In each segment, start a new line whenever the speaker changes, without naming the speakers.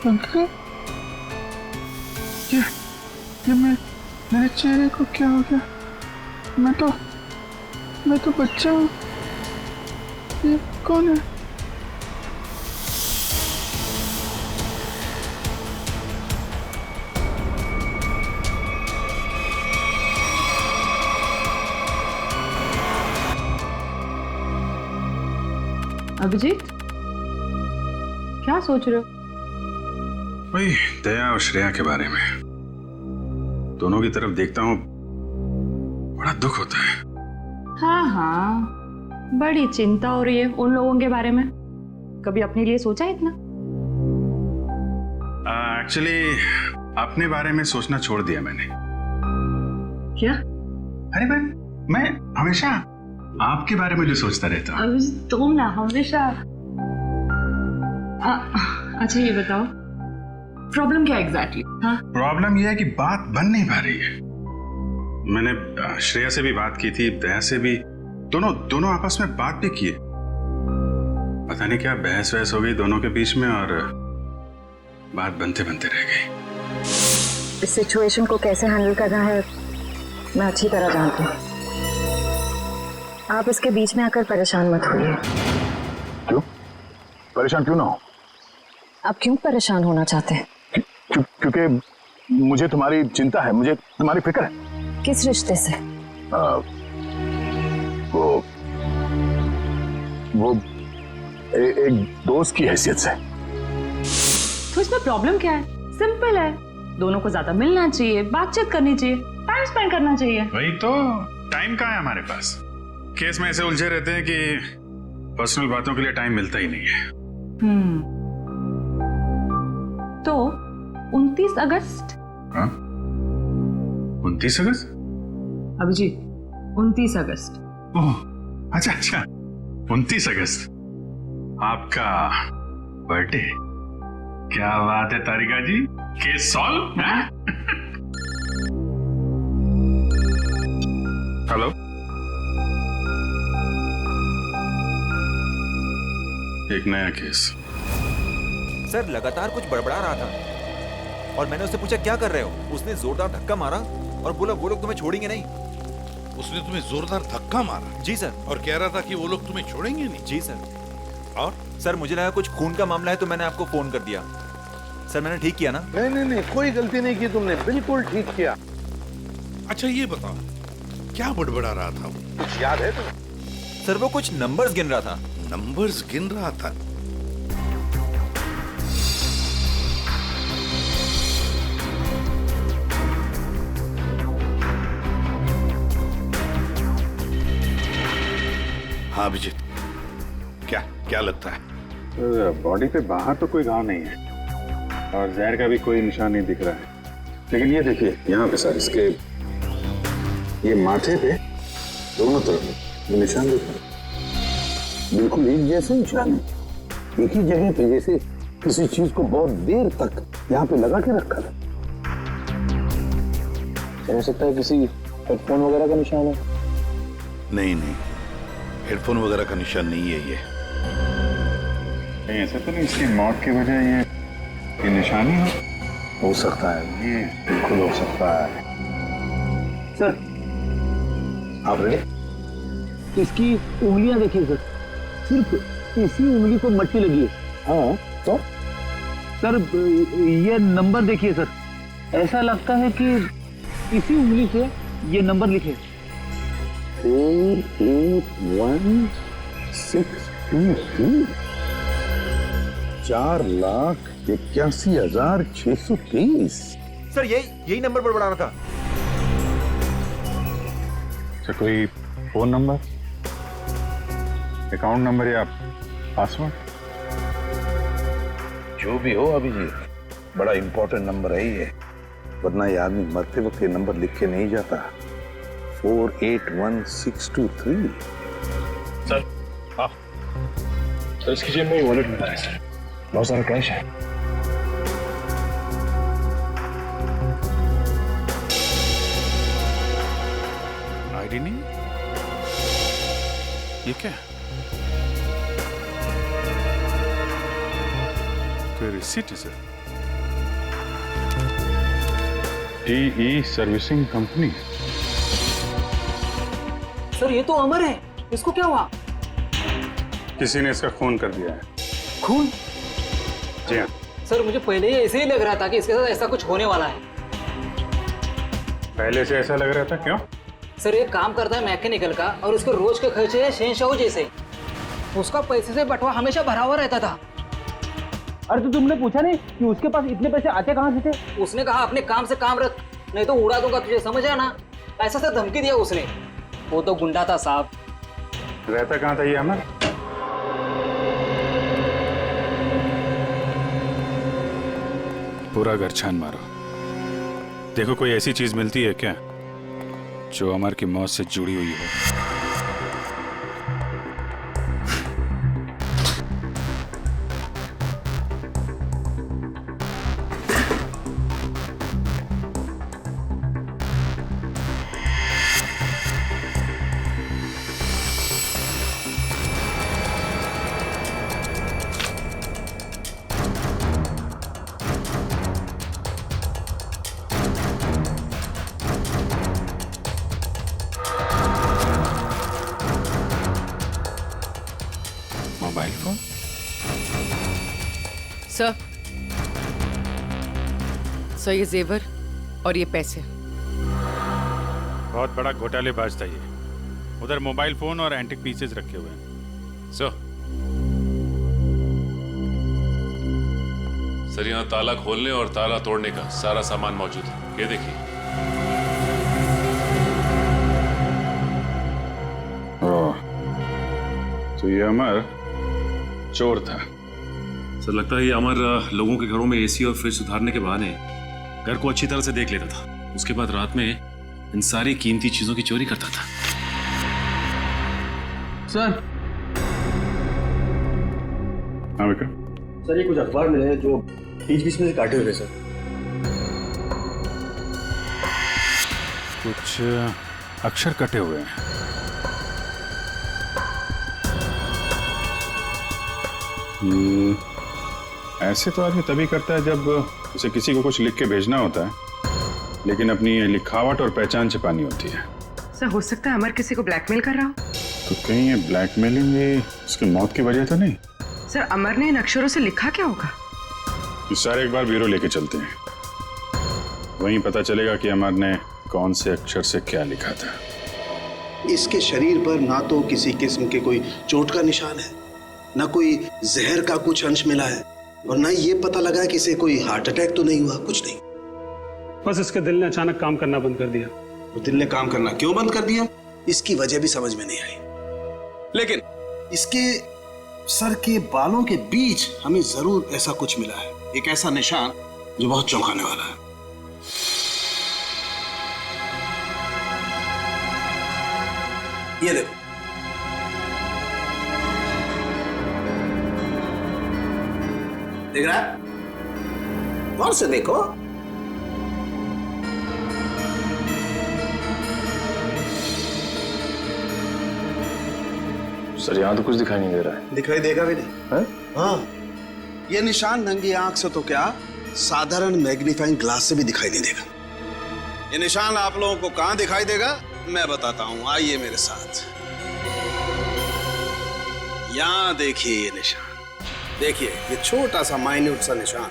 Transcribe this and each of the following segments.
Uncle, ये मेरे चेहरे को क्या हो गया? मैं तो बच्चा हूँ। ये कौन है?
अभिजीत, क्या सोच रहे हो?
वही दया और श्रेया के बारे में। दोनों की तरफ देखता हूँ, बड़ा दुख होता है।
हाँ, बड़ी चिंता हो रही है उन लोगों के बारे में। कभी अपने लिए सोचा है इतना?
एक्चुअली अपने बारे में सोचना छोड़ दिया मैंने।
क्या?
अरे मैं हमेशा आपके बारे में जो सोचता रहता हूँ।
अभिजीत, तुम ना हमेशा। अच्छा ये बताओ, प्रॉब्लम क्या एग्जैक्टली? हाँ,
प्रॉब्लम यह है कि बात बन नहीं पा रही है। मैंने श्रेया से भी बात की थी, दया से भी, दोनों आपस में बात भी की है। पता नहीं क्या बहस वहस हो गई दोनों के बीच में और बात बनते बनते रह गई।
इस सिचुएशन को कैसे हैंडल करना है मैं अच्छी तरह जानती हूँ। आप इसके बीच में आकर परेशान मत होइए।
क्यों? परेशान क्यों ना हो?
आप क्यों परेशान होना चाहते हैं?
क्योंकि मुझे तुम्हारी चिंता है, मुझे तुम्हारी फिक्र है।
किस रिश्ते से?
वो एक दोस्त की हैसियत से।
तो इसमें प्रॉब्लम क्या है? सिंपल है, दोनों को ज्यादा मिलना चाहिए, बातचीत करनी चाहिए, टाइम स्पेंड करना चाहिए।
वही तो, टाइम कहाँ है हमारे पास? केस में ऐसे उलझे रहते हैं कि पर्सनल बातों के लिए टाइम मिलता ही नहीं है।
तो 29 अगस्त?
हाँ? 29 अगस्त?
अभिजीत, 29 अगस्त।
ओह, अच्छा 29 अगस्त आपका बर्थडे। क्या बात है तारिका जी, केस सॉल्व। हेलो, एक नया केस।
सर लगातार कुछ बड़बड़ा रहा था और मैंने उससे पूछा क्या कर रहे हो। उसने जोरदार धक्का मारा और बोला वो लोग तुम्हें छोड़ेंगे नहीं।
उसने तुम्हें जोरदार धक्का मारा?
जी सर।
और कह रहा था कि वो लोग तुम्हें छोड़ेंगे नहीं?
जी सर।
और
सर मुझे लगा कुछ खून का मामला है तो मैंने आपको फोन कर दिया। सर मैंने ठीक किया ना?
नहीं, कोई गलती नहीं की तुमने, बिल्कुल ठीक किया।
अच्छा ये बताओ, क्या बड़बड़ा रहा था वो?
कुछ याद है तुम्हें?
सर वो कुछ नंबर्स गिन रहा था।
नंबर्स गिन रहा था? हाँ अभिजीत, क्या लगता है?
बॉडी पे बाहर तो कोई घाव नहीं है और जहर का भी कोई निशान नहीं दिख रहा है, लेकिन ये देखिए यहाँ पे सर, इसके ये माथे पे दोनों तरफ ये निशान दिख रहा है।
बिल्कुल एक जैसे निशान है, एक ही जगह पे, जैसे किसी चीज को बहुत देर तक यहाँ पे लगा के रखा था। हो सकता है किसी हेडफोन वगैरह का निशान है।
नहीं, हेडफोन वगैरह का निशान नहीं है ये।
नहीं ऐसा तो नहीं इसकी मौत की वजह ये निशानी
हो सकता है,
ये
बिल्कुल हो सकता है। सर आप रेडी? इसकी उंगलियां देखिए सर, सिर्फ इसी उंगली को मट्टी लगी है। हाँ तो सर ये नंबर देखिए सर, ऐसा लगता है कि इसी उंगली से ये नंबर लिखे 48163 4,81,623।
सर यही नंबर बड़बड़ा रहा था।
अच्छा कोई फोन नंबर, अकाउंट नंबर या पासवर्ड?
जो भी हो अभिजीत, बड़ा इंपॉर्टेंट नंबर है ये, वरना ये आदमी मरते वक्त ये नंबर लिख के नहीं जाता। 481,623।
सर सर इसकी जेब में वॉलेट मिला है सर, बहुत सारा कैश है।
आईडी नहीं? ये क्या?
कोई रिसीट है sir? DE servicing company.
Sir ये तो अमर है, इसको क्या हुआ?
किसी ने इसका खून कर दिया है।
खून?
जी हाँ।
सर मुझे पहले ही ऐसे ही लग रहा था कि इसके साथ ऐसा कुछ होने वाला है।
पहले से ऐसा लग रहा था, क्यों?
सर ये काम करता है मैकेनिकल का और उसके रोज के खर्चे हैं शहंशाह जैसे। उसका पैसे से बंटवा हमेशा भरा हुआ रहता था।
अरे तो तुमने पूछा नहीं कि उसके पास इतने पैसे आते कहाँ से थे?
उसने कहा अपने काम से काम रख, नहीं तो उड़ा दूंगा तुझे, समझ आया ना? ऐसा से धमकी दिया उसने। वो तो गुंडा था साहब।
रहता कहाँ था ये अमर? पूरा घर छान मारो, देखो कोई ऐसी चीज मिलती है क्या जो अमर की मौत से जुड़ी हुई हो। Mobile phone?
सर ये जेवर और ये पैसे।
बहुत बड़ा घोटालेबाज था ये। उधर मोबाइल फोन और एंटिक पीसेस रखे हुए हैं।
सर यहाँ ताला खोलने और ताला तोड़ने का सारा सामान मौजूद है, ये देखिए।
तो ये अमर चोर था।
सर लगता है ये अमर लोगों के घरों में एसी और फ्रिज सुधारने के बहाने घर को अच्छी तरह से देख लेता था। उसके बाद रात में इन सारी कीमती चीजों की चोरी करता था।
सर
हाँ विक्रम।
सर ये कुछ अखबार मिले हैं जो बीच बीच में से काटे हुए सर।
कुछ अक्षर कटे हुए हैं। ऐसे तो आदमी तभी करता है जब उसे किसी को कुछ लिख के भेजना होता है, लेकिन अपनी लिखावट और पहचान छिपानी होती है।
सर हो सकता है अमर किसी को ब्लैकमेल कर रहा हो।
तो कहीं ये ब्लैकमेलिंग उसकी मौत की वजह तो नहीं?
सर अमर ने इन अक्षरों से लिखा क्या होगा?
इस सारे एक बार ब्यूरो लेके चलते हैं, वहीं पता चलेगा कि अमर ने कौन से अक्षर से क्या लिखा था।
इसके शरीर पर ना तो किसी किस्म के कोई चोट का निशान है, ना कोई जहर का कुछ अंश मिला है, और ना ये पता लगा कि इसे कोई हार्ट अटैक तो नहीं हुआ, कुछ नहीं।
बस इसके दिल ने अचानक काम करना बंद कर दिया।
तो दिल ने काम करना क्यों बंद कर दिया, इसकी वजह भी समझ में नहीं आई। लेकिन इसके सर के बालों के बीच हमें जरूर ऐसा कुछ मिला है, एक ऐसा निशान जो बहुत चौंकाने वाला है। ये देखो, देख रहा है? गौर से देखो।
सर यहाँ तो कुछ दिखाई नहीं दे रहा है।
दिखाई देगा भी नहीं है? हाँ, ये निशान नंगी आंख से तो क्या, साधारण मैग्नीफाइंग ग्लास से भी दिखाई नहीं देगा। ये निशान आप लोगों को कहां दिखाई देगा मैं बताता हूं, आइए मेरे साथ। यहां देखिए ये निशान, देखिए ये छोटा सा माइन्यूट सा निशान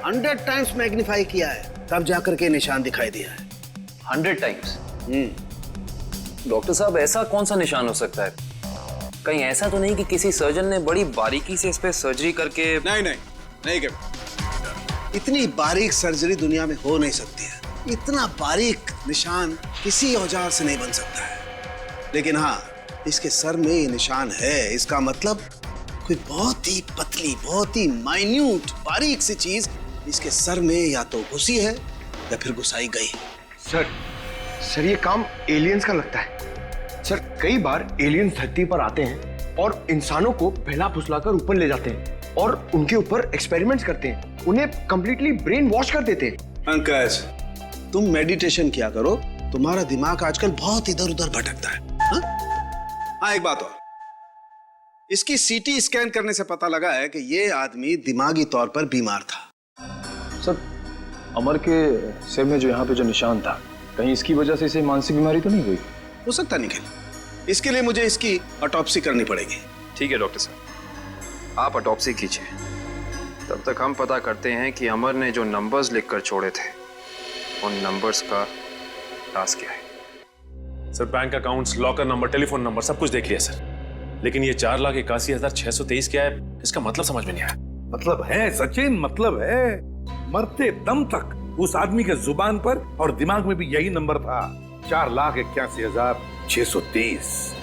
100 टाइम्स मैग्नीफाई किया है, तब जाकर के निशान दिखाई दिया है।
100 टाइम्स? डॉक्टर साहब ऐसा कौन सा निशान हो सकता है? कहीं ऐसा तो नहीं कि किसी सर्जन ने बड़ी बारीकी से इस पे सर्जरी करके?
नहीं कर, इतनी बारीक सर्जरी दुनिया में हो नहीं सकती है। इतना बारीक निशान किसी औजार से नहीं बन सकता है। लेकिन हाँ, इसके सर में ये निशान है, इसका मतलब कोई बहुत ही पतली, बहुत ही माइन्यूट, बारीक सी चीज इसके सर में या तो घुसी है या फिर घुसाई गई।
सर ये काम एलियंस का लगता है। सर कई बार एलियंस धरती पर आते हैं और इंसानों को बहला फुसलाकर ऊपर ले जाते हैं और उनके ऊपर एक्सपेरिमेंट्स करते हैं, उन्हें कंप्लीटली ब्रेन वॉश कर देते हैं।
पंकज, तुम मेडिटेशन किया करो, तुम्हारा दिमाग आजकल बहुत इधर उधर भटकता है। हाँ, एक बात और, इसकी सीटी स्कैन करने से पता लगा है कि ये आदमी दिमागी तौर पर बीमार था।
सर
अमर के सिर में जो यहाँ पे जो निशान था, कहीं इसकी वजह से इसे मानसिक बीमारी तो नहीं हुई?
हो सकता निखिल, इसके लिए मुझे इसकी ऑटोप्सी करनी पड़ेगी।
ठीक है डॉक्टर साहब, आप ऑटोप्सी कीजिए। तब तक हम पता करते हैं कि अमर ने जो नंबर्स लिखकर छोड़े थे, उन नंबर्स का राज क्या है।
Sir bank accounts, locker number, telephone number सब कुछ देख लिया सर, लेकिन ये 4,81,623 क्या है, इसका मतलब समझ में नहीं आया।
मतलब है सचिन, मतलब है। मरते दम तक उस आदमी के जुबान पर और दिमाग में भी यही नंबर था, 4,81,623।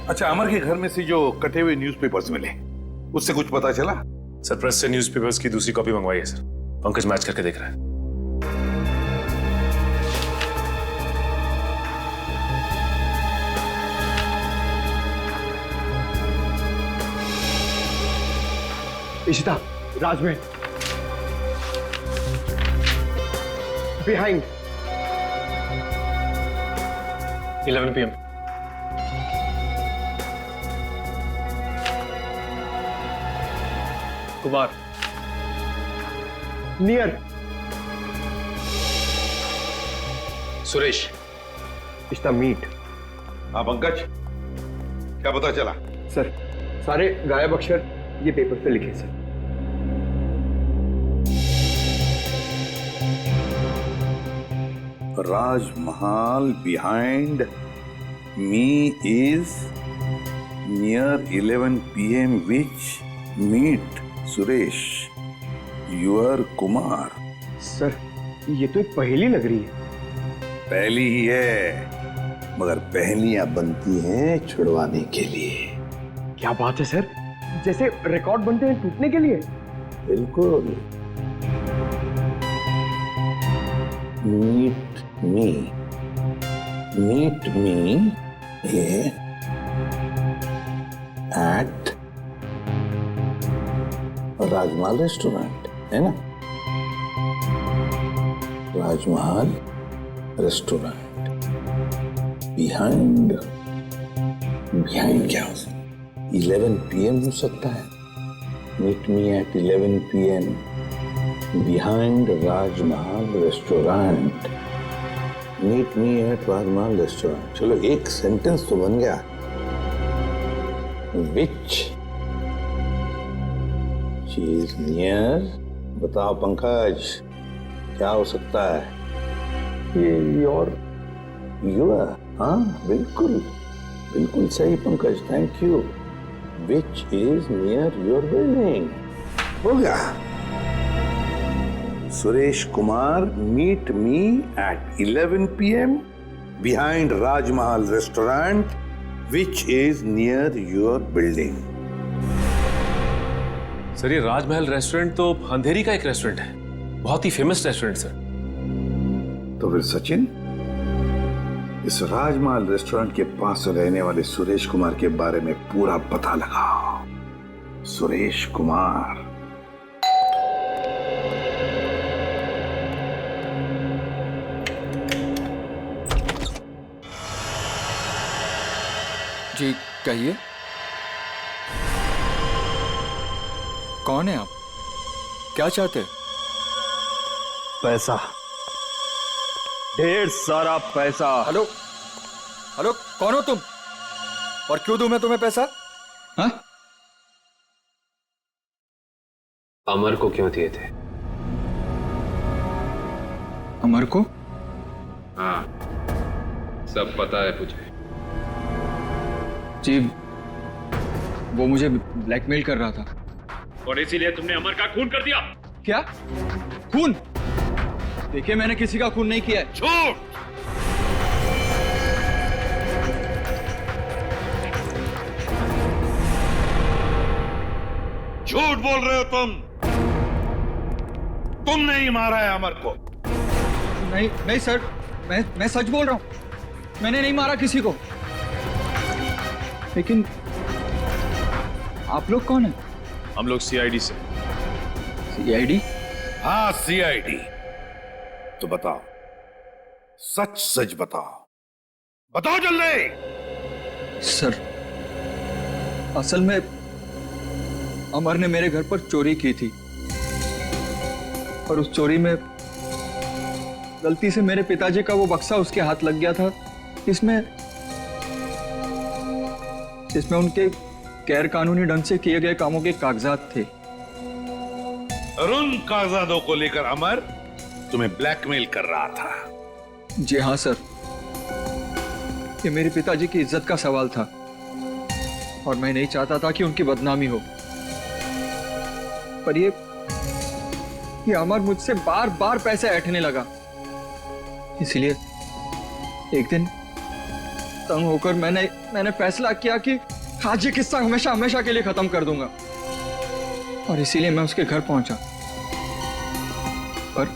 अच्छा, अमर के घर में से जो कटे हुए न्यूज़पेपर्स मिले, उससे कुछ पता चला?
सर प्रेस से न्यूज़पेपर्स की दूसरी कॉपी मंगवाई है सर, पंकज मैच करके देख रहा है।
Ishita, Rajmahal, behind
11 PM।
Kumar,
near
Suresh.
Ishita, meet.
हाँ पंकज, क्या पता चला?
सर, सारे गायब अक्षर ये पेपर पे लिखे sir.
Rajmahal behind me is near 11 PM which meet Suresh, your Kumar।
Sir, ये तो एक पहेली लग रही है।
पहली ही है, मगर पहेलियां बनती हैं छुड़वाने के लिए।
क्या बात है सर, जैसे रिकॉर्ड बनते हैं टूटने के लिए।
बिल्कुल। Meet me at Rajmahal restaurant, है ना? राजमहल रेस्टोरेंट बिहाइंड क्या हो सकता है? 11 PM हो सकता है। Meet me at 11 PM behind Rajmahal restaurant. Meet me at Rajmahal restaurant. चलो, एक सेंटेंस तो बन गया। विच चीज नियर, बताओ पंकज, क्या हो सकता है?
ये योर।
हाँ, बिल्कुल बिल्कुल सही Pankaj, thank you. Which is near your building. हो गया। Suresh Kumar, meet me at 11 PM behind Rajmahal restaurant which is near your building.
Sir ये राजमहल रेस्टोरेंट तो अंधेरी का एक रेस्टोरेंट है, बहुत ही फेमस रेस्टोरेंट सर।
तो फिर सचिन, इस राजमहल रेस्टोरेंट के पास रहने वाले सुरेश कुमार के बारे में पूरा पता लगाओ। सुरेश कुमार।
जी कहिए, कौन है आप? क्या चाहते?
पैसा, ढेर सारा पैसा।
हेलो हेलो, कौन हो तुम और क्यों दूं मैं तुम्हें पैसा? हाँ?
अमर को क्यों दिए थे?
अमर को?
हाँ, सब पता है मुझे।
जी, वो मुझे ब्लैकमेल कर रहा था
और इसीलिए तुमने अमर का खून कर दिया।
क्या? खून? देखिए, मैंने किसी का खून नहीं किया है।
झूठ! झूठ बोल रहे हो तुम। तुमने ही मारा है अमर को।
नहीं नहीं सर, मैं सच बोल रहा हूं, मैंने नहीं मारा किसी को। लेकिन आप लोग कौन हैं?
हम लोग CID से।
CID?
हाँ, CID। तो बताओ, सच सच बताओ, बताओ जल्दी।
सर, असल में अमर ने मेरे घर पर चोरी की थी और उस चोरी में गलती से मेरे पिताजी का वो बक्सा उसके हाथ लग गया था, इसमें उनके गैर कानूनी ढंग से किए गए कामों के कागजात थे।
और उन कागजातों को लेकर अमर तुम्हें ब्लैकमेल कर रहा था।
जी हाँ सर, ये मेरे पिताजी की इज्जत का सवाल था और मैं नहीं चाहता था कि उनकी बदनामी हो। पर ये अमर मुझसे बार बार पैसे ऐंठने लगा, इसलिए एक दिन तंग होकर मैंने फैसला किया कि आज ये किस्सा हमेशा हमेशा के लिए खत्म कर दूंगा, और इसीलिए मैं उसके घर पहुंचा। पर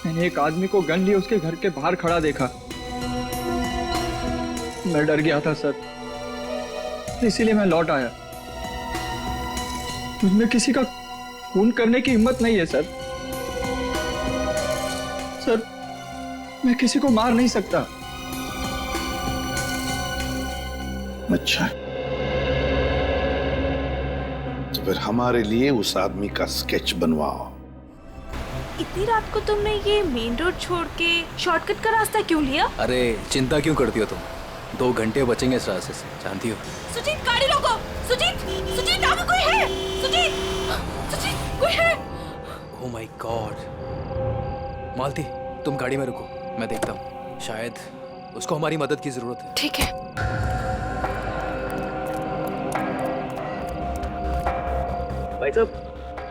मैंने एक आदमी को गन लिए उसके घर के बाहर खड़ा देखा। मैं डर गया था सर, इसीलिए मैं लौट आया। मुझमें किसी का खून करने की हिम्मत नहीं है सर। मैं किसी को मार नहीं सकता।
अच्छा, तो फिर हमारे लिए उस आदमी का स्केच बनवाओ।
इतनी रात को तुमने ये मेन रोड छोड़ के शॉर्टकट का रास्ता क्यों लिया?
अरे चिंता क्यों करती हो तुम? 2 घंटे बचेंगे इस रास्ते से, जानती हो।
सुजीत, गाड़ी रोको। सुजीत, आगे कोई है? सुजीत, कोई है?
Oh my God. मालती, तुम गाड़ी में रुको, मैं देखता हूँ। शायद उसको हमारी मदद की जरूरत है।
ठीक है।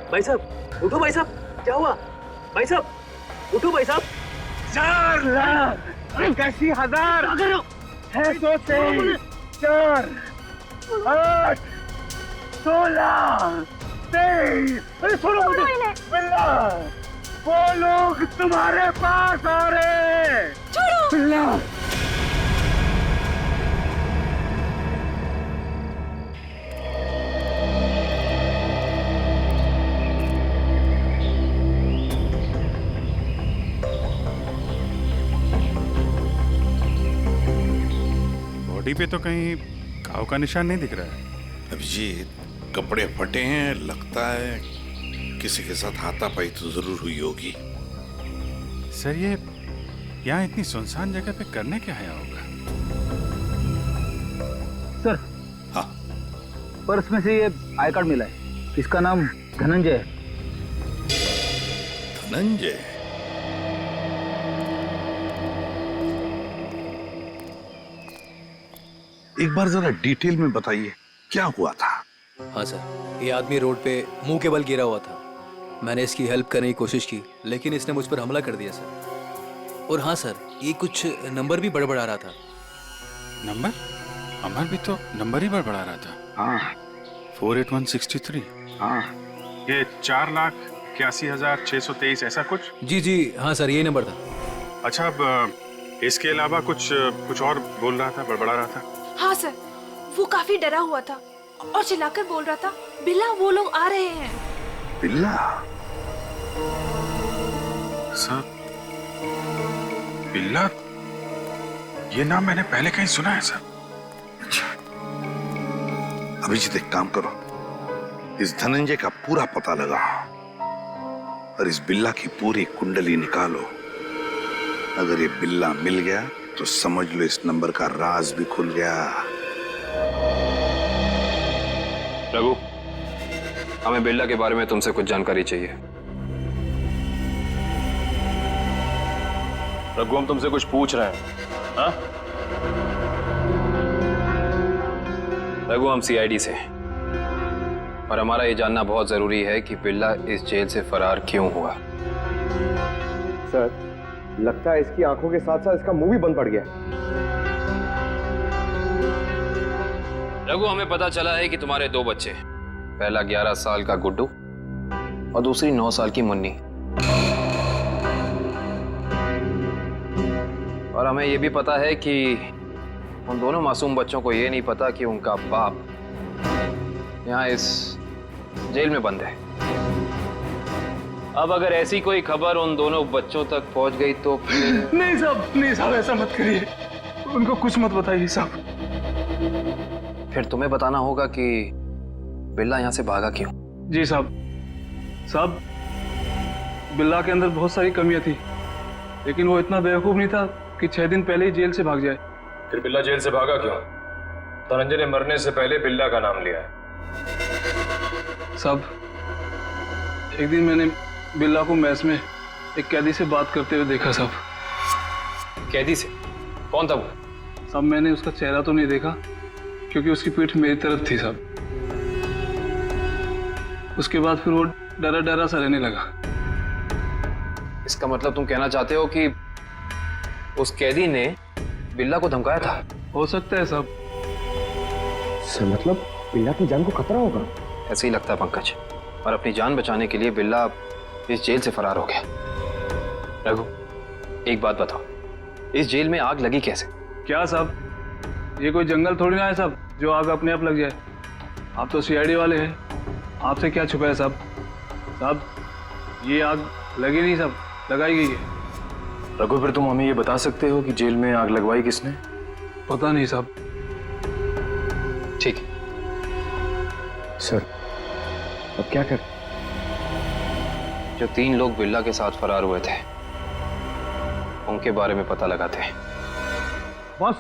भाई साहब, उठो भाई साहब, क्या हुआ? भाई साहब, उठो भाई साहब। 4,81,000 है, 4, 8, 16, 23। अरे सुनो बिल्ला, वो लोग तुम्हारे पास आ रहे। छोड़ो बिल्ला।
बॉडी पे तो कहीं घाव का निशान नहीं दिख रहा है।
अभिजीत, कपड़े फटे हैं, लगता है किसी के साथ हाथापाई तो जरूर हुई होगी।
सर, ये यहाँ इतनी सुनसान जगह पे करने क्या आया होगा?
सर,
हाँ,
पर्स में से ये आई कार्ड मिला है। इसका नाम धनंजय है।
धनंजय? एक बार जरा डिटेल में बताइए, क्या हुआ था?
हाँ सर, ये आदमी रोड पे मुंह के बल गिरा हुआ था। मैंने इसकी हेल्प करने की कोशिश की, लेकिन इसने मुझ पर हमला कर दिया सर। और हाँ सर, ये कुछ नंबर भी बड़बड़ा रहा था।
नंबर? अमर भी तो नंबर ही बड़बड़ा रहा था।
हाँ,
48163।
हाँ,
ये 4,81,623 ऐसा कुछ?
जी हाँ सर, यही नंबर था।
अच्छा, अब इसके अलावा कुछ और बोल रहा था, बड़बड़ा रहा था?
हाँ सर, वो काफी डरा हुआ था और चिल्लाकर बोल रहा था, बिल्ला वो लोग आ रहे हैं।
बिल्ला?
सर, बिल्ला, ये नाम मैंने पहले कहीं सुना है सर।
अच्छा, अभिजीत एक काम करो, इस धनंजय का पूरा पता लगाओ और इस बिल्ला की पूरी कुंडली निकालो। अगर ये बिल्ला मिल गया तो समझ लो इस नंबर का राज भी खुल गया।
रघु, हमें बिल्ला के बारे में तुमसे कुछ जानकारी चाहिए।
रघु, हम तुमसे कुछ पूछ रहे हैं। हाँ?
रघु, हम सीआईडी से हैं और हमारा ये जानना बहुत जरूरी है कि बिल्ला इस जेल से फरार क्यों हुआ।
सर, लगता है इसकी आंखों के साथ साथ इसका मुंह भी बंद पड़ गया।
रघु, हमें पता चला है कि तुम्हारे 2 बच्चे, पहला 11 साल का गुड्डू और दूसरी 9 साल की मुन्नी। और हमें यह भी पता है कि उन दोनों मासूम बच्चों को यह नहीं पता कि उनका बाप यहाँ इस जेल में बंद है। अब अगर ऐसी कोई खबर उन दोनों बच्चों तक पहुंच गई तो फिर...
नहीं साहब, ऐसा मत करिए, उनको कुछ मत बताइए साहब।
फिर तुम्हें बताना होगा कि बिल्ला यहाँ से भागा क्यों।
जी साहब,
बिल्ला के अंदर बहुत सारी कमियां थी, लेकिन वो इतना बेवकूफ नहीं था कि 6 दिन पहले ही जेल से भाग जाए।
फिर बिल्ला जेल से भागा क्यों? धनंजय ने मरने से पहले बिल्ला का नाम लिया है।
साहब, एक दिन मैंने बिल्ला को मैस में एक कैदी से बात करते हुए देखा साहब।
कैदी से? कौन था वो?
साहब, मैंने उसका चेहरा तो नहीं देखा क्योंकि उसकी पीठ मेरी तरफ थी साहब। उसके बाद फिर वो डरा डरा सा रहने लगा।
इसका मतलब तुम कहना चाहते हो कि उस कैदी ने बिल्ला को धमकाया था?
हो सकता है साहब।
सर मतलब बिल्ला की जान को खतरा होगा?
ऐसे ही लगता है पंकज, और अपनी जान बचाने के लिए बिल्ला इस जेल से फरार हो गया। रघु, एक बात बताओ, इस जेल में आग लगी कैसे?
क्या साहब, ये कोई जंगल थोड़ी ना है साहब जो आग अपने आप लग जाए। आप तो सीआईडी वाले हैं, आपसे क्या छुपा है साहब? साहब, ये आग लगी नहीं साहब, लगाई गई है।
रघु, फिर तुम हमें ये बता सकते हो कि जेल में आग लगवाई किसने?
पता नहीं साहब।
ठीक है
सर, अब क्या कर?
जो 3 लोग बिल्ला के साथ फरार हुए थे उनके बारे में पता लगाते हैं।
बॉस,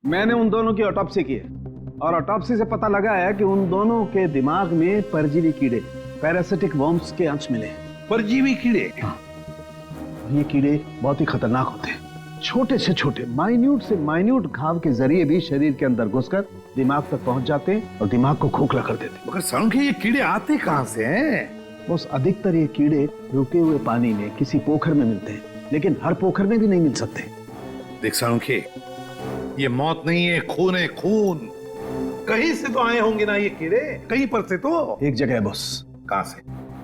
मैंने उन दोनों की ऑटोप्सी की है और ऑटोप्सी से पता लगा है कि उन दोनों के दिमाग में परजीवी कीड़े, पैरासिटिक वर्म्स के अंश मिले हैं।
परजीवी कीड़े?
हाँ। ये कीड़े बहुत ही खतरनाक होते हैं। छोटे से छोटे, माइन्यूट घाव के जरिए भी शरीर के अंदर घुसकर दिमाग तक पहुंच जाते हैं और दिमाग को खोखला कर देते हैं।
मगर सालुंखे, ये कीड़े आते कहां से हैं?
बस अधिकतर ये कीड़े रुके हुए पानी में किसी पोखर में मिलते हैं, लेकिन हर पोखर में भी नहीं मिल सकते।
देख सालुंखे, ये मौत नहीं है, खून है, खून। कहीं से तो आए होंगे ना ये कीड़े, कहीं पर से तो।
एक जगह है बॉस।
कहां से?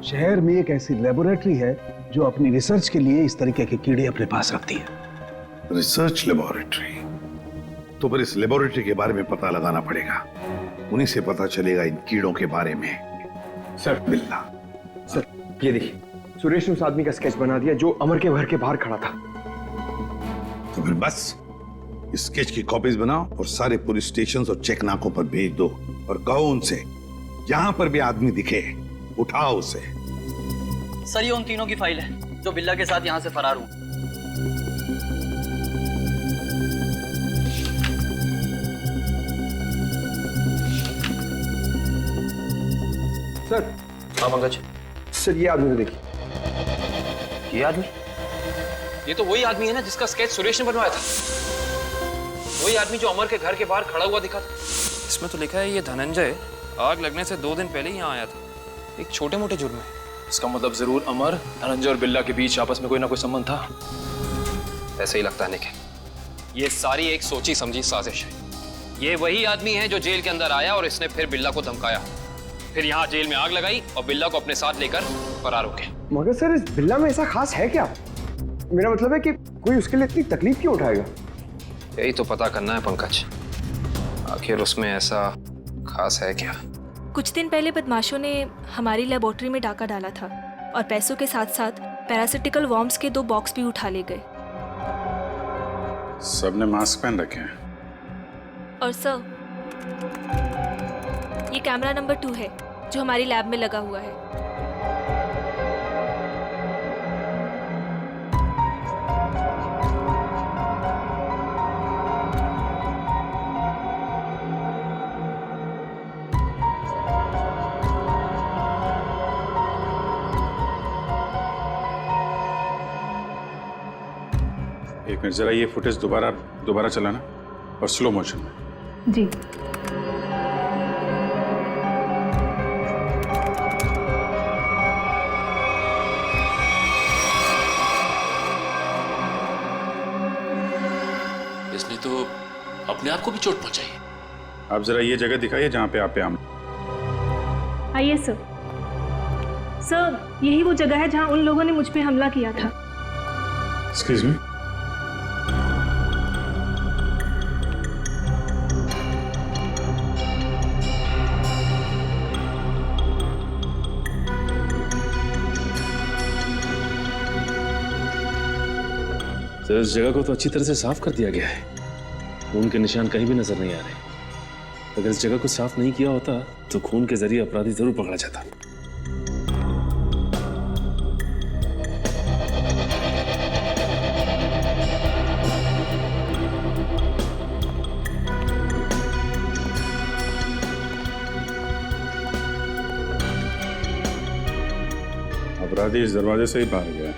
शहर में एक ऐसी लेबोरेटरी है जो अपनी रिसर्च के लिए इस तरीके के कीड़े अपने पास रखती है।
Research laboratory? तो फिर इस लेबोरेटरी के बारे में पता लगाना पड़ेगा, उन्हीं से पता चलेगा इन कीड़ों के बारे में।
सर,
बिल्ला।
सर, ये देखिए, सुरेश ने उस आदमी का स्केच बना दिया जो अमर के घर के बाहर खड़ा था।
तो फिर बस स्केच की कॉपीज बनाओ और सारे पुलिस स्टेशन और चेक नाकों पर भेज दो और कहो उनसे जहां पर भी आदमी दिखे उठाओ उसे।
सर, ये उन तीनों की फाइल है जो बिल्ला के साथ यहाँ से फरार हुए।
सर।
हाँ पंकज।
सर, ये आदमी देखिए।
ये आदमी?
ये तो वही आदमी है ना जिसका स्केच सुरेश ने बनवाया था। वही आदमी जो अमर के घर के बाहर खड़ा हुआ दिखा था। इसमें तो लिखा है ये धनंजय आग लगने से 2 दिन पहले ही यहाँ आया था, एक छोटे मोटे जुर्म में। इसका मतलब जरूर अमर, धनंजय और बिल्ला के बीच आपस में कोई ना कोई संबंध था।
ऐसे ही लगता है निखिल।
ये सारी एक सोची समझी साजिश है। ये वही आदमी है जो जेल के अंदर आया और इसने फिर बिल्ला को धमकाया, फिर यहाँ जेल में आग लगाई और बिल्ला को अपने साथ लेकर फरार हो गए।
मगर सर, इस बिल्ला में ऐसा खास है क्या? मेरा मतलब है कि कोई उसके लिए इतनी तकलीफ क्यों उठाएगा?
यही तो पता करना है पंकज, आखिर उसमें ऐसा खास है क्या?
कुछ दिन पहले बदमाशों ने हमारी लेबोरेटरी में डाका डाला था और पैसों के साथ साथ पैरासिटिकल वर्म्स के 2 बॉक्स भी उठा ले गए।
सबने मास्क पहन रखे हैं।
और सर, ये कैमरा नंबर 2 है जो हमारी लैब में लगा हुआ है।
एक मिनट, जरा ये फुटेज दोबारा चलाना और स्लो मोशन में।
जी।
इसने तो अपने आप को भी चोट पहुंचाई है।
आप जरा ये जगह दिखाइए जहां पे आप पे
आइए सर। सर, यही वो जगह है जहां उन लोगों ने मुझ पे हमला किया था।
Excuse me.
तो इस जगह को तो अच्छी तरह से साफ कर दिया गया है, खून के निशान कहीं भी नजर नहीं आ रहे। अगर इस जगह को साफ नहीं किया होता तो खून के जरिए अपराधी जरूर पकड़ा जाता।
अपराधी इस दरवाजे से ही बाहर गया।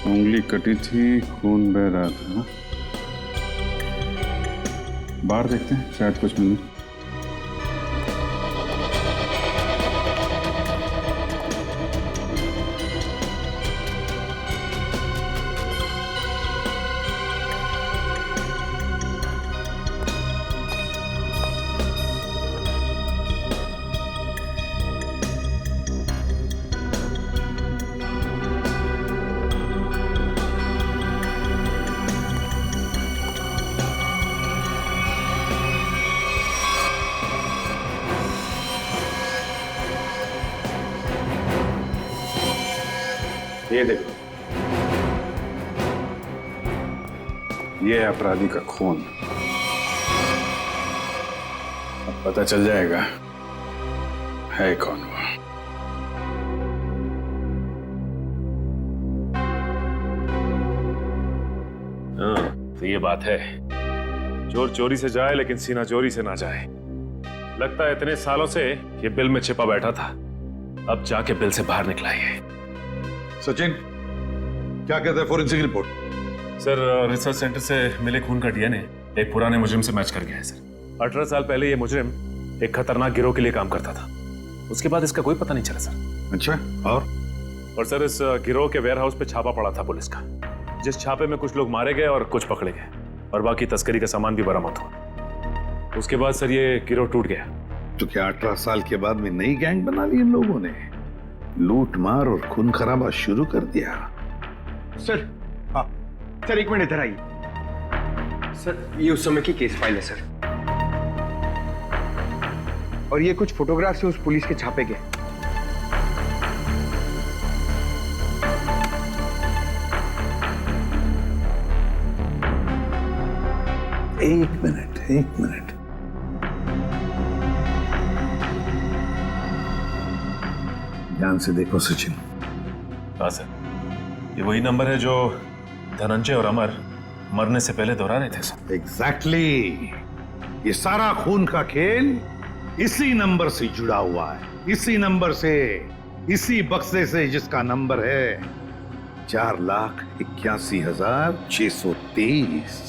उंगली कटी थी, खून बह रहा था। बाहर देखते हैं, शायद कुछ मिले। ये देखो, ये है अपराधी का खून। अब पता चल जाएगा है कौन वो।
हाँ, तो ये बात है, चोर चोरी से जाए लेकिन सीना चोरी से ना जाए। लगता है इतने सालों से ये बिल में छिपा बैठा था, अब जाके बिल से बाहर निकला ये।
सचिन, क्या कहते हैं forensic report?
Sir, research centre से मिले खून का डीएनए एक पुराने मुजरिम से मैच कर गया है सर। 18 साल पहले ये मुजरिम एक खतरनाक गिरोह के लिए काम करता था। उसके बाद इसका कोई पता नहीं चला सर।
अच्छा, और
सर, इस गिरोह के वेयरहाउस पे छापा पड़ा था पुलिस का, जिस छापे में कुछ लोग मारे गए और कुछ पकड़े गए, और बाकी तस्करी का सामान भी बरामद हुआ। उसके बाद सर ये गिरोह टूट गया।
तो क्या 18 साल के बाद में नई गैंग बना ली इन लोगों ने? लूट मार और खून खराबा शुरू कर दिया।
सर, हाँ सर, एक मिनट इधर आइए। सर, ये उस समय की केस फाइल है सर, और ये कुछ फोटोग्राफ से उस पुलिस के छापे गए।
एक मिनट। ध्यान से देखो सचिन।
हाँ सर, ये वही नंबर है जो धनंजय और अमर मरने से पहले दोहरा रहे थे सर।
एग्जैक्टली। ये सारा खून का खेल इसी नंबर से जुड़ा हुआ है, इसी नंबर से, इसी बक्से से जिसका नंबर है 4,81,623।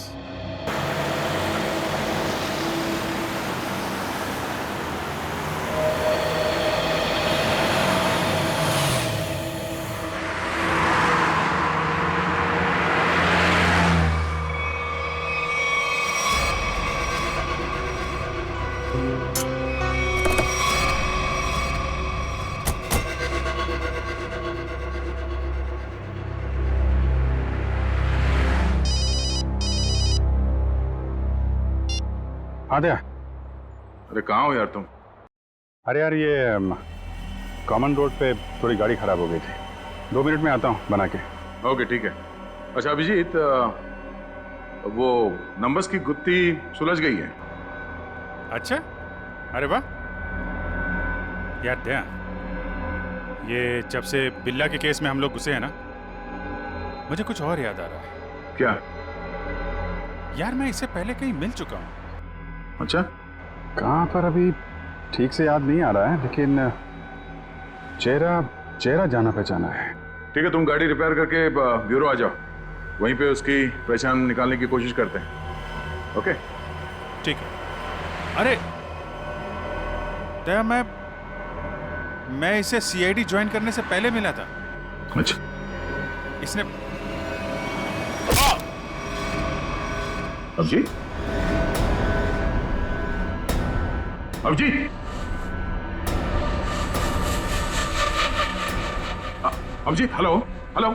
आद्या,
अरे कहाँ हो यार तुम?
अरे यार, ये कॉमन रोड पे थोड़ी गाड़ी खराब हो गई थी। 2 मिनट में आता हूँ बना के।
ओके, ठीक है। अच्छा अभिजीत, वो नंबर्स की गुत्थी सुलझ गई है।
अच्छा, अरे वाह यार दया, ये जब से बिल्ला के केस में हम लोग घुसे हैं ना, मुझे कुछ और याद आ रहा है।
क्या?
यार मैं इससे पहले कहीं मिल चुका हूँ।
अच्छा,
कहाँ पर अभी ठीक से याद नहीं आ रहा है, लेकिन चेहरा जाना पहचाना है।
ठीक है, तुम गाड़ी रिपेयर करके ब्यूरो आ जाओ, वहीं पे उसकी पहचान निकालने की कोशिश करते हैं। ओके,
ठीक है। अरे दया, मैं इसे सीआईडी ज्वाइन करने से पहले मिला था।
अच्छा,
इसने
Abhijit, Abhijit, Abhijit, hello hello.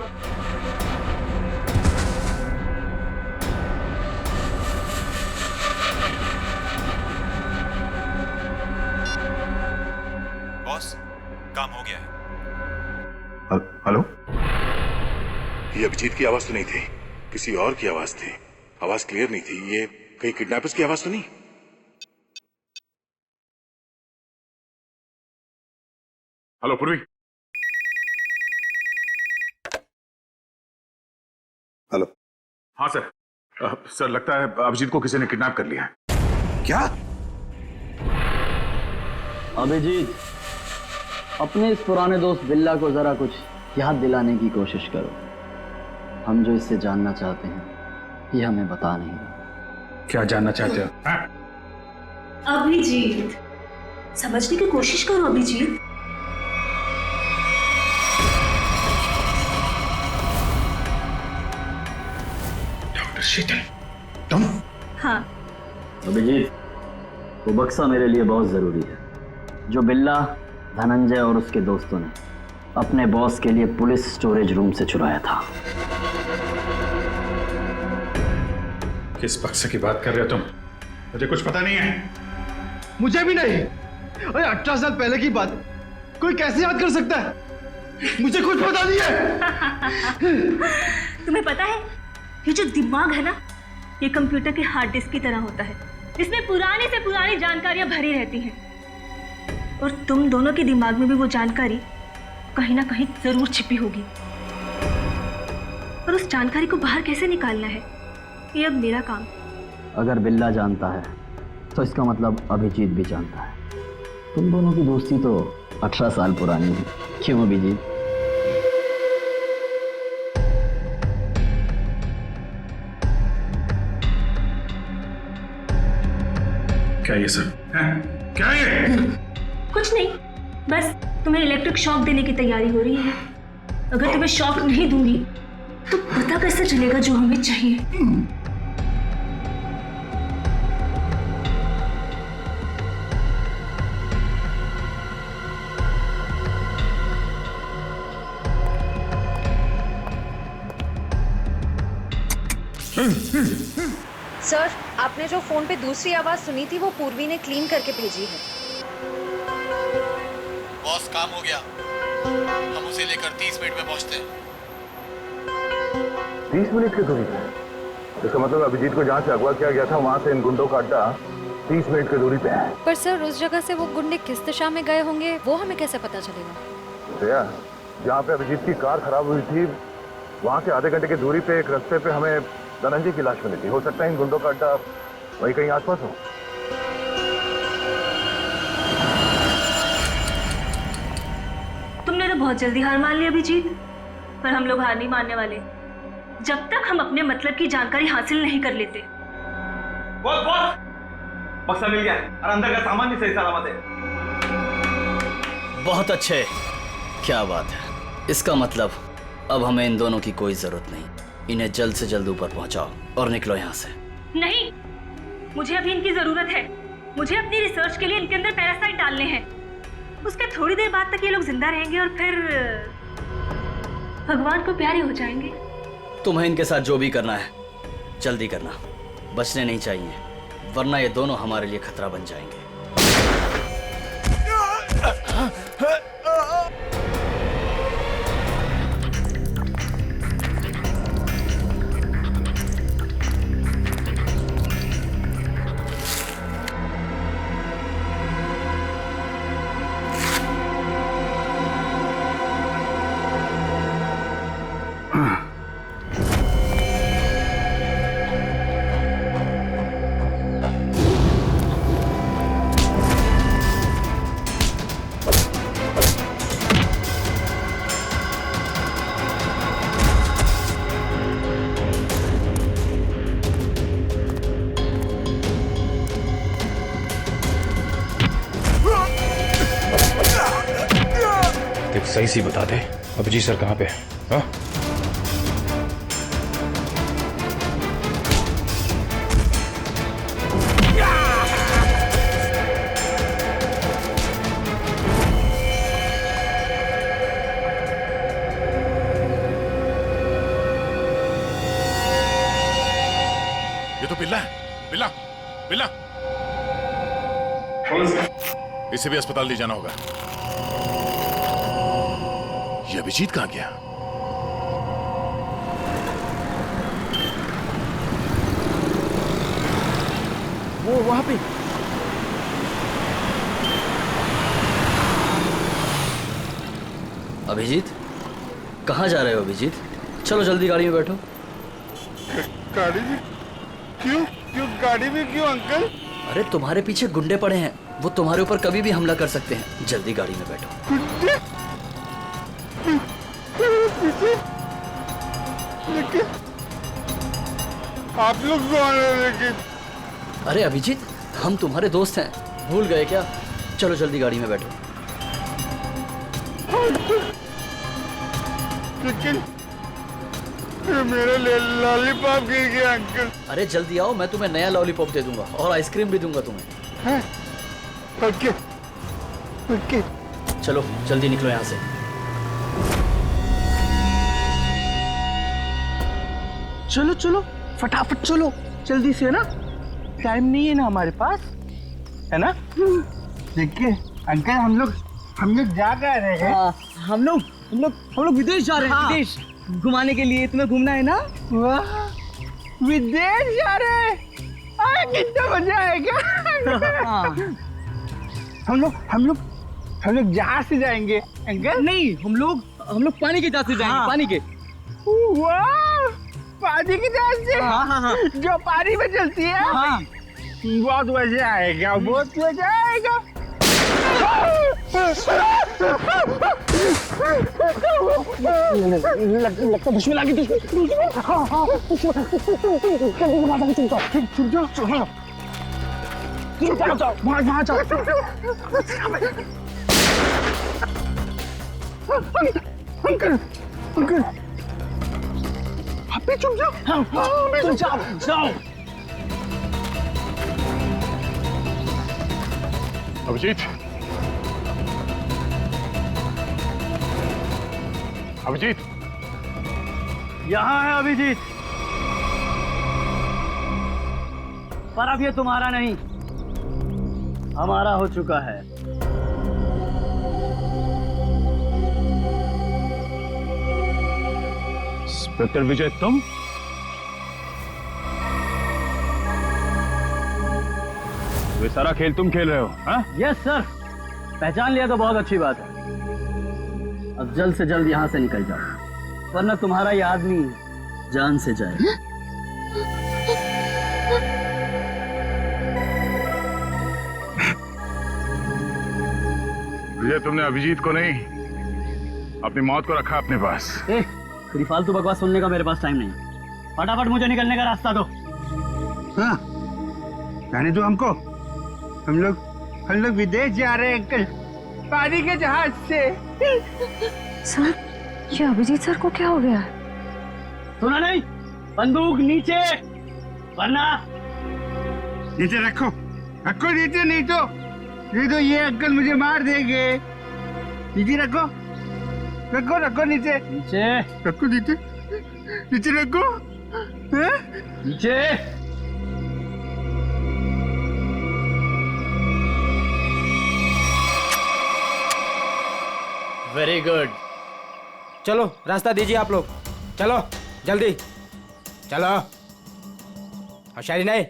Boss, काम हो गया है।
हेलो।
ये अभिजीत की आवाज तो नहीं थी, किसी और की आवाज थी। आवाज क्लियर नहीं थी। ये कहीं किडनैपर्स की आवाज तो नहीं?
हेलो पूर्वी।
हेलो।
हाँ सर, सर लगता है अभिजीत को किसी ने किडनैप कर लिया है।
क्या?
अभिजीत,
अपने इस पुराने दोस्त बिल्ला को जरा कुछ याद दिलाने की कोशिश करो। हम जो इससे जानना चाहते हैं ये हमें बता नहीं रहा।
क्या जानना चाहते हो?
अभिजीत, समझने की कोशिश करो अभिजीत।
डॉक्टर शीतल, तुम?
हाँ।
अभिजीत, वो बक्सा मेरे लिए बहुत जरूरी है जो बिल्ला, धनंजय और उसके दोस्तों ने अपने बॉस के लिए पुलिस स्टोरेज रूम से चुराया था।
किस बक्से की बात कर रहे हो तुम? मुझे कुछ पता नहीं है।
मुझे भी नहीं। अरे 18 साल पहले की बात कोई कैसे याद कर सकता है? मुझे कुछ पता नहीं है।
तुम्हें पता है, ये जो दिमाग है ना, ये कंप्यूटर के हार्ड डिस्क की तरह होता है, जिसमें पुरानी से पुरानी जानकारियां भरी रहती हैं। और तुम दोनों के दिमाग में भी वो जानकारी कहीं ना कहीं जरूर छिपी होगी। और उस जानकारी को बाहर कैसे निकालना है, ये अब मेरा काम।
अगर बिल्ला जानता है तो इसका मतलब अभिजीत भी जानता है। तुम दोनों की दोस्ती तो 18 साल पुरानी है, क्यों अभिजीत?
क्या ये सब? क्या ये?
कुछ नहीं, बस तुम्हें इलेक्ट्रिक शॉक देने की तैयारी हो रही है। अगर तुम्हें शॉक नहीं दूंगी तो पता कैसे चलेगा जो हमें चाहिए?
सर, आपने जो फोन पे दूसरी आवाज सुनी थी वो पूर्वी ने क्लीन करके भेजी है।
बॉस, काम हो गया। हम उसे लेकर 30 मिनट में पहुंचते हैं।
30 मिनट की दूरी पे? इसका मतलब अभिजीत को जहाँ से अगवा किया गया था वहाँ से इन गुंडों का अड्डा 30 मिनट की दूरी पे है।
पर सर, उस जगह से वो गुंडे किस दिशा में गए होंगे वो हमें कैसे पता चलेगा?
श्रेया, जहाँ पे अभिजीत की कार खराब हुई थी वहाँ से आधे घंटे की दूरी पे एक रास्ते पे हमें धनंजय की लाश मिली थी। हो सकता है इन गुंडों का अड्डा वही कहीं आसपास हो।
तुमने तो बहुत जल्दी हार मान ली अभिजीत, पर हम लोग हार नहीं मानने वाले जब तक हम अपने मतलब की जानकारी हासिल नहीं कर लेते।
बॉस, बक्सा मिल गया और अंदर का सामान भी सही सलामत है।
बहुत अच्छे, क्या बात है। इसका मतलब अब हमें इन दोनों की कोई जरूरत नहीं। इन्हें जल्द से जल्द ऊपर पहुंचाओ और निकलो यहाँ से।
नहीं, मुझे अभी इनकी जरूरत है। मुझे अपनी रिसर्च के लिए इनके अंदर पैरासाइट डालने हैं। उसके थोड़ी देर बाद तक ये लोग जिंदा रहेंगे और फिर भगवान को प्यारे हो जाएंगे।
तुम्हें इनके साथ जो भी करना है जल्दी करना, बचने नहीं चाहिए, वरना ये दोनों हमारे लिए खतरा बन जाएंगे।
सही सी बता दे, अभिजीत सर कहाँ पे है? हाँ? ये तो बिल्ला है। बिल्ला, बिल्ला, इसे भी अस्पताल ले जाना होगा। ये अभिजीत कहाँ गया?
वो वहां पे।
अभिजीत, कहाँ जा रहे हो अभिजीत? चलो जल्दी गाड़ी में बैठो।
गाड़ी में क्यों? गाड़ी में क्यों अंकल?
अरे तुम्हारे पीछे गुंडे पड़े हैं,
वो तुम्हारे ऊपर कभी भी हमला कर सकते हैं। जल्दी गाड़ी में बैठो।
आप लोग कौन हो लेकिन?
अरे अभिजीत, हम तुम्हारे दोस्त हैं, भूल गए क्या? चलो जल्दी गाड़ी में बैठो।
लेकिन मेरा लॉलीपॉप गिर गया अंकल।
अरे जल्दी आओ, मैं तुम्हें नया लॉलीपॉप दे दूंगा और आइसक्रीम भी दूंगा तुम्हें।
Okay okay.
चलो जल्दी निकलो यहाँ से।
चलो चलो फटाफट चलो, जल्दी से, है ना? टाइम नहीं है ना हमारे पास, है ना? देखिए अंकल, हम लोग जा कर रहे हैं। हम लोग विदेश जा रहे हैं। विदेश घुमाने के लिए, तुम्हें घूमना है ना? वाह, विदेश जा रहे हैं, कितना मजा आएगा। हम लोग जहाज से जाएंगे अंकल। नहीं, हम लोग पानी के जहाज से जाएंगे। पानी के। वाह, पानी की जहाज से? हाँ। जो पानी में चलती है। हाँ। बहुत मजा आएगा, बहुत मजा आएगा। लगता दुश्मन आ गई। वहाँ जाओ। अंकल आप भी चुप जाओ। जाओ।
अभिजीत, अभिजीत,
यहाँ है अभिजीत, पर अब ये तुम्हारा नहीं, हमारा हो चुका है।
इंस्पेक्टर विजय, तुम? ये सारा खेल तुम खेल रहे हो? हाँ?
यस सर, पहचान लिया तो बहुत अच्छी बात है। अब जल्द से जल्द यहाँ से निकल जाओ, वरना तुम्हारा ये आदमी जान से जाएगा।
विजय, तुमने अभिजीत को नहीं, अपनी मौत को रखा अपने पास।
तेरी फालतू बकवास सुनने का मेरे पास टाइम नहीं। फटाफट मुझे निकलने का रास्ता दो।
हाँ, जाने दो हमको। हम लोग विदेश जा रहे हैं अंकल, पानी के जहाज से।
सर, ये अभिजीत सर को क्या हो गया?
सुना नहीं? बंदूक नीचे, वरना
नीचे रखो नीचे, नहीं तो ये अंकल मुझे मार देंगे। नीचे रखो नीचे रखो, नीचे रखो।
नीचे।
Very good.
चलो रास्ता दीजिए आप लोग, चलो जल्दी चलो। होशियारी नहीं।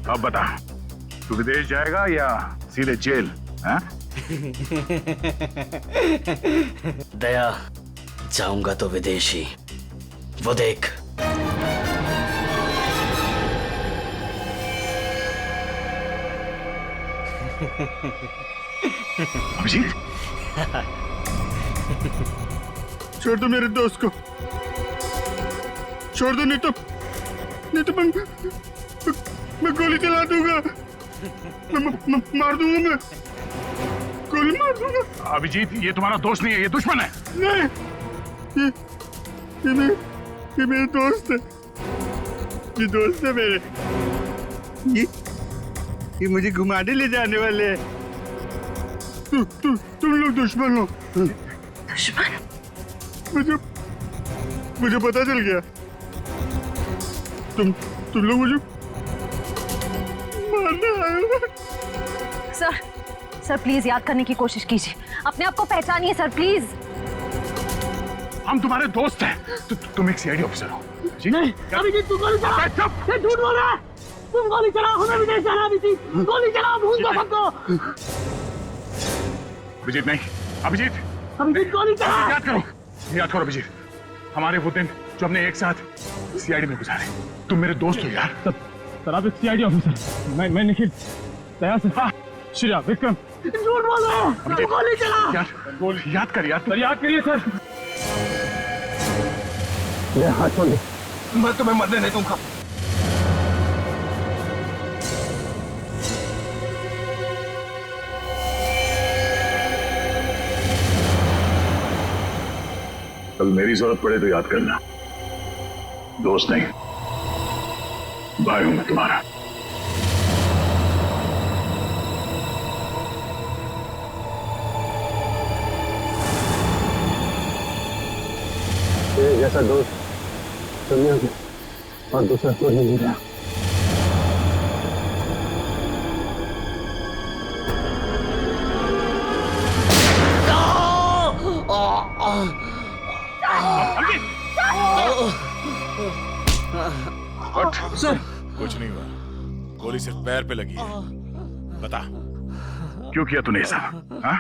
अब बता, तू विदेश जाएगा या सीधे जेल? हाँ?
दया, जाऊंगा तो विदेशी, वो देख।
अभिजीत,
छोड़ दो मेरे दोस्त को, छोड़ दो, नहीं तो
नहीं तो मैं गोली चला दूंगा, मार दूंगा, मैं गोली मार दूंगा। अभिजीत, ये तुम्हारा दोस्त नहीं है, ये दुश्मन है। नहीं, ये मेरे दोस्त है, ये दोस्त है मेरे। ये मुझे घुमाने ले जाने वाले हैं। तुम लोग दुश्मन हो।
दुश्मन?
मुझे पता चल गया। तुम लोग मुझे मारने आए हो।
सर प्लीज याद करने की कोशिश कीजिए, अपने आप को पहचानिए सर प्लीज।
हम तुम्हारे दोस्त हैं। तुम एक सीआईडी ऑफिसर हो जी?
नहीं, अभिजीत तू गोली चला। ये झूठ बोल रहा है। तुम गोली चला, हमें भी नहीं चला। अभिजीत गोली चला, भूल दो सबको।
अभिजीत नहीं, अभिजीत
गोली चला।
याद करो अभिजीत, हमारे वो दिन जो हमने एक साथ सीआईडी में गुजारे। तुम मेरे दोस्त हो यार।
सर आप एक सीआईडी ऑफिसर, मैं निखिल, दया से श्रेया, विक्रम।
झूठ बोल रहा है। गोली चला
यार, याद कर यार।
सर याद करिए सर।
मेरा हाथ छोड़ दे,
मैं तुम्हें मरने नहीं दूंगा।
कल मेरी जरूरत पड़े तो याद करना, दोस्त नहीं, भाई हूं मैं तुम्हारा।
तेरे जैसा दोस्त दुनिया में और दूसरा कोई नहीं रहा।
सर कुछ नहीं हुआ, गोली सिर्फ पैर पे लगी है। बता क्यों किया तूने ऐसा? हाँ?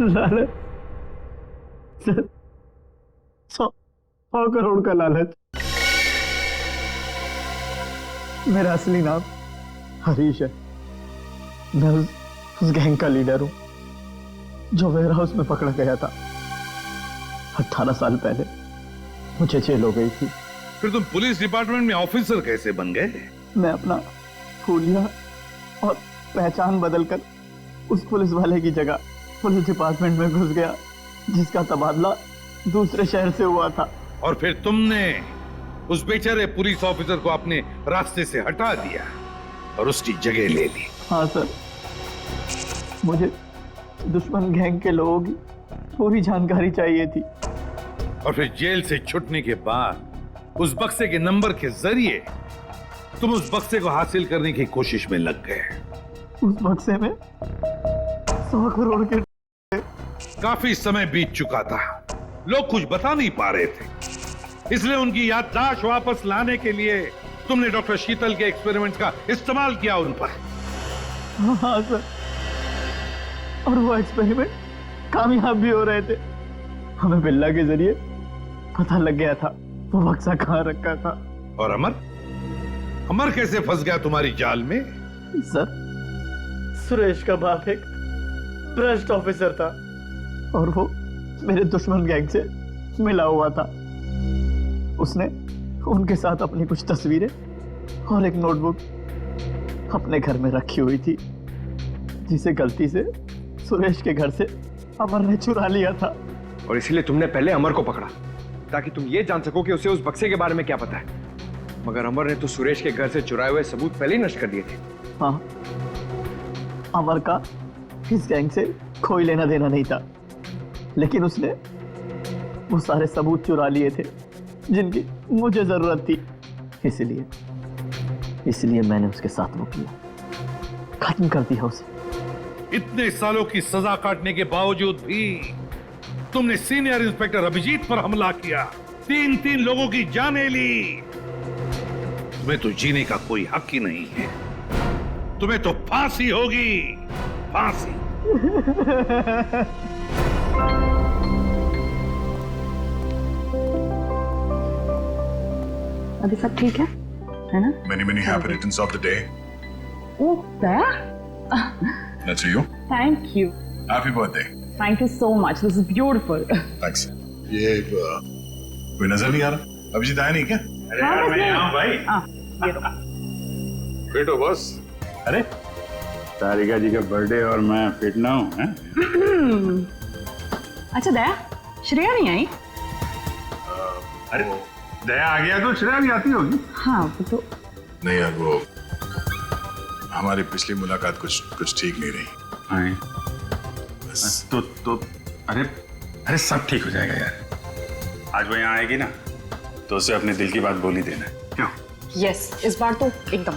लालच सर, 100 करोड़ का लालच। मेरा असली नाम हरीश है। मैं उस गैंग का लीडर हूं जो वेयर हाउस में पकड़ा गया था। 18 साल पहले मुझे जेल हो गई थी।
फिर तुम पुलिस डिपार्टमेंट में ऑफिसर कैसे बन गए?
मैं अपना फूलिया और पहचान बदलकर उस पुलिस वाले की जगह पुलिस डिपार्टमेंट में घुस गया, जिसका तबादला दूसरे शहर से हुआ था।
और फिर तुमने उस बेचारे पुलिस ऑफिसर को अपने रास्ते से हटा दिया और उसकी जगह ले ली।
हाँ सर, मुझे दुश्मन गैंग के लोगों की पूरी जानकारी चाहिए थी।
और फिर जेल से छूटने के बाद उस बक्से के नंबर के जरिए तुम उस बक्से को हासिल करने की कोशिश में लग गए।
उस बक्से में 100 करोड़ के।
काफी समय बीत चुका था, लोग कुछ बता नहीं पा रहे थे, इसलिए उनकी याददाश्त वापस लाने के लिए तुमने डॉक्टर शीतल के एक्सपेरिमेंट का इस्तेमाल किया उन पर।
हाँ सर, और वो एक्सपेरिमेंट कामयाब भी हो रहे थे। हमें बिल्ला के जरिए पता लग गया था वो बक्सा कहाँ रखा था।
और अमर कैसे फंस गया तुम्हारी जाल में?
सर, सुरेश का बाप एक भ्रष्ट ऑफिसर था और वो मेरे दुश्मन गैंग से मिला हुआ था। उसने उनके साथ अपनी कुछ तस्वीरें और एक नोटबुक अपने घर में रखी हुई थी, जिसे गलती से सुरेश के घर से अमर ने चुरा लिया था।
और इसीलिए तुमने पहले अमर को पकड़ा ताकि तुम ये जान सको कि उसे उस बक्से के बारे में क्या पता है। मगर अमर ने तो सुरेश के घर से चुराए हुए सबूत पहले ही नष्ट कर दिए थे।
हाँ, अमर का इस गैंग से कोई लेना देना नहीं था, लेकिन उसने वो सारे सबूत चुरा लिए थे जिनकी मुझे जरूरत थी। इसलिए मैंने उसके साथ वो किया, खत्म कर दिया उसे।
इतने सालों की सजा काटने के बावजूद भी तुमने सीनियर इंस्पेक्टर अभिजीत पर हमला किया, 3 लोगों की जानें ली। तुम्हें तो जीने का कोई हक ही नहीं है, तुम्हें तो फांसी होगी, फांसी।
अभी सब ठीक है ना?
Many happy returns of the day.
Oh, Daya?
That's for you.
Thank you.
Happy birthday.
Thank you so much. This is beautiful.
Thanks. ये कोई नजर नहीं आ रहा? अभिजीत आया नहीं क्या?
अरे यार मैं यहाँ हूँ भाई।
फिट हो बॉस?
अरे तारिका जी का बर्थडे और मैं फिट ना हूँ हैं?
अच्छा दया, श्रेया नहीं आई?
अरे दया आ गया तो श्रेया भी आती होगी।
हाँ वो तो
नहीं यार, वो हमारी पिछली मुलाकात कुछ ठीक नहीं रही।
हाँ। तो अरे सब ठीक हो जाएगा यार। आज वो यहाँ आएगी ना तो उसे अपने दिल की बात बोल ही देना। क्यों?
यस, इस बार तो एकदम।